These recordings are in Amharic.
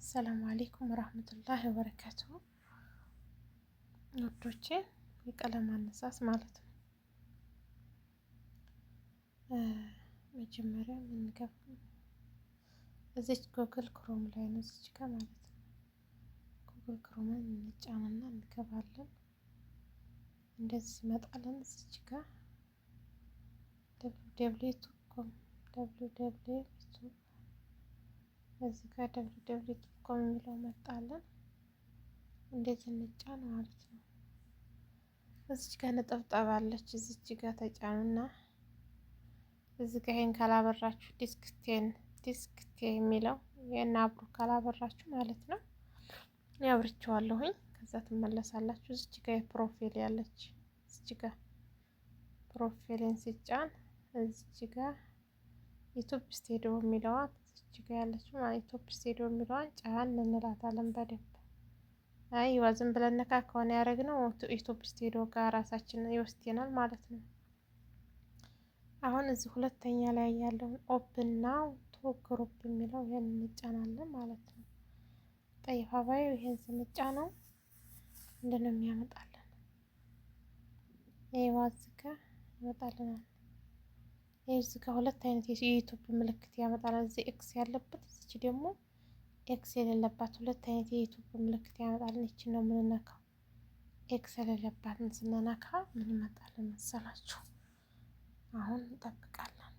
አሰላሙ አሌይኩም ወራህመቱላሂ ወበረካቱሁ። ውዶቼ የቀለም አነሳስ ማለት ነው። መጀመሪያ የምንገባ እዚች ጎግል ክሮም ላይ ነው፣ እዚች ጋር ማለት ነው። ጎግል ክሮምን እንጫንና እንገባለን። እንደዚህ ይመጣለን። እዚች ጋር www.com እዚህ ጋር www.com የሚለው መጣለን። እንደዚህ እንጫን ማለት ነው። እዚች ጋር ነጠብጣብ አለች። እዚች ጋር ተጫኑና እዚህ ጋር ይሄን ካላበራችሁ ዲስክቴ የሚለው ይሄን አብሮ ካላበራችሁ ማለት ነው። ያብርቸዋለሁኝ። ከዛ ትመለሳላችሁ። እዚች ጋር የፕሮፋይል ያለች እዚች ጋር ፕሮፋይልን ሲጫን እዚች ጋር ዩቲዩብ ስቱዲዮ የሚለዋት እዚች ጋር ያለችው ማለት ዩቲዩብ ስቱዲዮ የሚለዋን ጫን እንላታለን በደንብ። አይዋ ዝም ብለን ነካ ከሆነ ያደረግነው ዩቲዩብ ስቱዲዮ ጋር ራሳችንን ይወስደናል ማለት ነው። አሁን እዚህ ሁለተኛ ላይ ያለውን ኦፕን ናው ቱ ግሩፕ የሚለው ይሄን እንጫናለን ማለት ነው። ጠይፋ ባይ ይሄን ስንጫነው ምንድነው የሚያመጣልን? ይሄው እዚህ ጋር ይመጣልናል። እዚህ ጋር ሁለት አይነት የዩቲዩብ ምልክት ያመጣል። እዚህ ኤክስ ያለበት፣ እዚች ደግሞ ኤክስ የሌለባት ሁለት አይነት የዩቲዩብ ምልክት ያመጣልን። ይቺን ነው የምንነካው። ኤክስ የሌለባትን ስንነካ ምን ይመጣልን መሰላችሁ? አሁን እንጠብቃለን።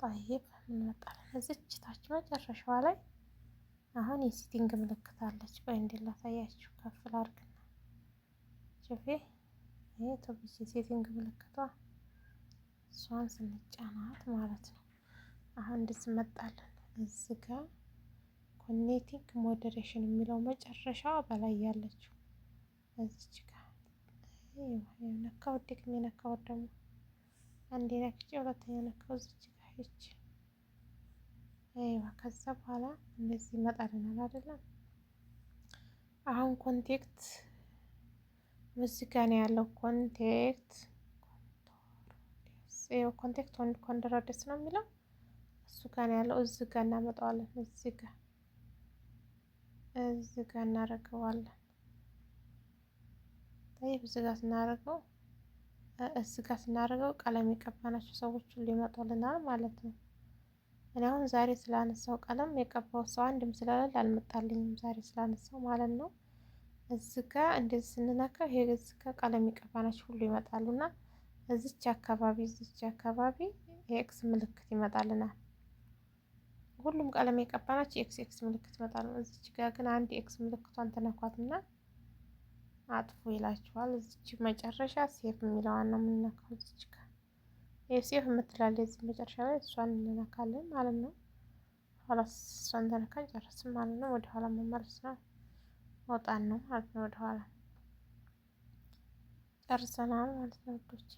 ጠይብ ምን መጣልን? እዚች ታች መጨረሻዋ ላይ አሁን የሴቲንግ ምልክት አለች። ቆይ እንዴት ላሳያችሁ? ከፍ ላድርግና ሹፌ ይሄ ቶብጂ ሴቲንግ ምልክቷ እሷን ስንጫናት ማለት ነው። አሁን እንደዚህ መጣልን። እዚህ ጋር ኮኔክቲንግ ሞዴሬሽን የሚለው መጨረሻዋ በላይ ያለችው እዚች ጋር ነካው። ደግሜ ነካው። ደግሞ አንዴ ነክቼ ሁለተኛ ነካው። እዚች ጋር ይቺ አይዋ። ከዛ በኋላ እንደዚህ ይመጣልናል አይደለም? አሁን ኮንቴክት እዚህ ጋር ነው ያለው። ኮንቴክት ኮንትሮልስ ነው የሚለው እሱ ጋር ነው ያለው። እዚህ ጋር እናመጣዋለን። እዚህ ጋር እናደርገዋለን። ጠይብ እዚህ ጋር ስናደርገው ቀለም የቀባናቸው ሰዎች ሁሉ ይመጡልናል ማለት ነው። እኔ አሁን ዛሬ ስላነሳው ቀለም የቀባው ሰው አንድም ስለሌለ አልመጣልኝም፣ ዛሬ ስላነሳው ማለት ነው። እዚህ ጋር እንደዚህ ስንነካ ይሄ እዚህ ጋር ቀለም የቀባናቸው ሁሉ ይመጣሉና እዚች አካባቢ የኤክስ ምልክት ይመጣልናል። ሁሉም ቀለም የቀባናቸው ኤክስ ምልክት ይመጣሉ። እዚች ጋር ግን አንድ ኤክስ ምልክቷን ተነኳትና አጥፉ ይላችኋል። እዚች መጨረሻ ሴፍ የሚለዋን ነው የምንነካው። እዚች ጋር ሴፍ የምትላለች እዚህ መጨረሻ ላይ እሷን እንነካለን ማለት ነው። ኋላ እሷን ተነካን ጨረስን ማለት ነው። ወደ ኋላ መመለስ ነው፣ መውጣት ነው ማለት ነው። ወደ ኋላ ጨርሰናል ማለት ነው ውዶቼ።